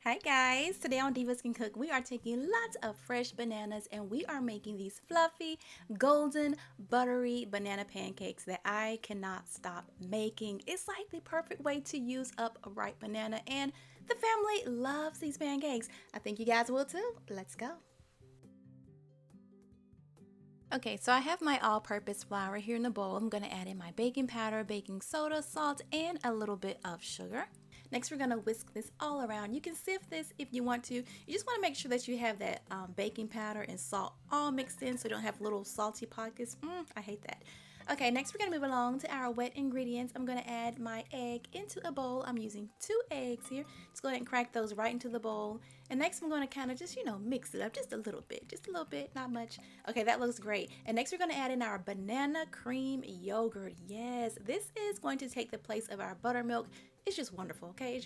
Hi guys, today on Divas Can Cook, we are taking lots of fresh bananas and we are making these fluffy, golden, buttery banana pancakes that I cannot stop making. It's like the perfect way to use up a ripe banana and the family loves these pancakes. I think you guys will too. Let's go. Okay, so I have my all-purpose flour here in the bowl. I'm going to add in my baking powder, baking soda, salt, and a little bit of sugar. Next, we're going to whisk this all around. You can sift this if you want to. You just want to make sure that you have that baking powder and salt all mixed in so you don't have little salty pockets. I hate that. Okay, next we're going to move along to our wet ingredients. I'm going to add my egg into a bowl. I'm using 2 eggs here. Just go ahead and crack those right into the bowl. And next I'm going to kind of just, mix it up just a little bit, not much. Okay, that looks great. And next we're going to add in our banana cream yogurt. Yes, this is going to take the place of our buttermilk. It's just wonderful, okay? It's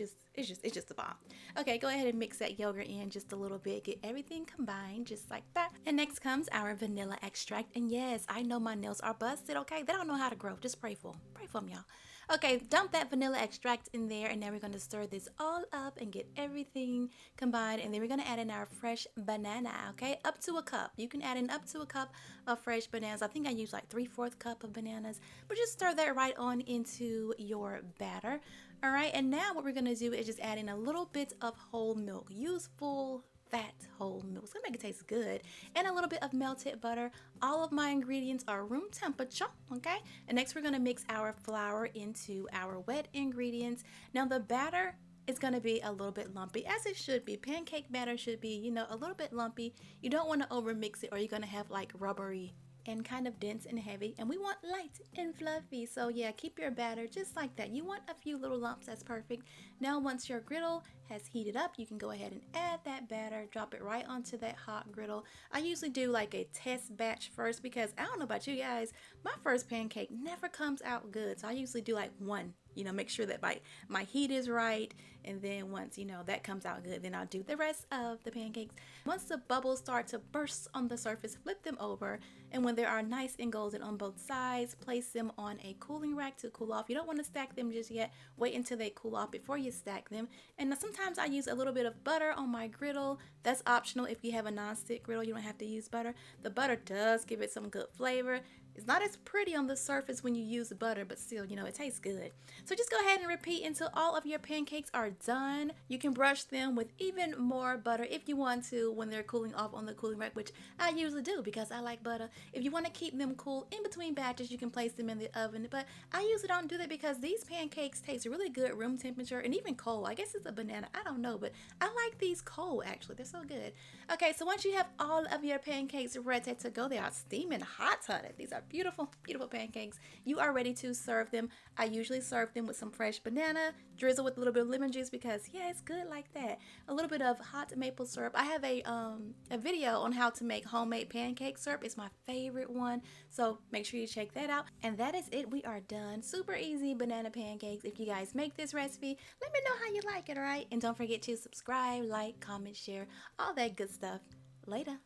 just a bomb. Okay, go ahead and mix that yogurt in just a little bit. Get everything combined just like that. And next comes our vanilla extract. And yes, I know my nails are busted, okay? They don't know how to grow. Just pray for them. Pray for them, y'all. Okay, dump that vanilla extract in there, and now we're going to stir this all up and get everything combined. And then we're going to add in our fresh banana, okay? Up to a cup. You can add in up to a cup of fresh bananas. I think I use like 3/4 cup of bananas, but just stir that right on into your batter. All right, and now what we're gonna do is just add in a little bit of whole milk. Use full fat whole milk. It's gonna make it taste good. And a little bit of melted butter. All of my ingredients are room temperature, okay? And next we're gonna mix our flour into our wet ingredients. Now the batter is gonna be a little bit lumpy, as it should be. Pancake batter should be, a little bit lumpy. You don't wanna over mix it or you're gonna have like rubbery and kind of dense and heavy, and we want light and fluffy. So yeah, keep your batter just like that. You want a few little lumps. That's perfect. Now once your griddle has heated up, you can go ahead and add that batter, drop it right onto that hot griddle. I usually do like a test batch first because I don't know about you guys, my first pancake never comes out good. So I usually do like one, make sure that my heat is right, and then once that comes out good, then I'll do the rest of the pancakes. Once the bubbles start to burst on the surface, flip them over, and when they are nice and golden on both sides, place them on a cooling rack to cool off. You don't want to stack them just yet. Wait until they cool off before you stack them. And sometimes I use a little bit of butter on my griddle. That's optional. If you have a non-stick griddle, you don't have to use butter. The butter does give it some good flavor. It's not as pretty on the surface when you use the butter, but still, it tastes good. So just go ahead and repeat until all of your pancakes are done. You can brush them with even more butter if you want to when they're cooling off on the cooling rack, which I usually do because I like butter. If you want to keep them cool in between batches, you can place them in the oven, but I usually don't do that because these pancakes taste really good room temperature and even cold. I guess it's a banana, I don't know, but I like these cold actually. They're so good. Okay, so once you have all of your pancakes ready to go, they are steaming hot. These are beautiful, beautiful pancakes. You are ready to serve them. I usually serve them with some fresh banana, drizzle with a little bit of lemon juice because yeah, it's good like that. A little bit of hot maple syrup. I have a video on how to make homemade pancake syrup. It's my favorite one, so make sure you check that out. And that is it. We are done. Super easy banana pancakes. If you guys make this recipe, let me know how you like it, all right? And don't forget to subscribe, like, comment, share, all that good stuff. Later.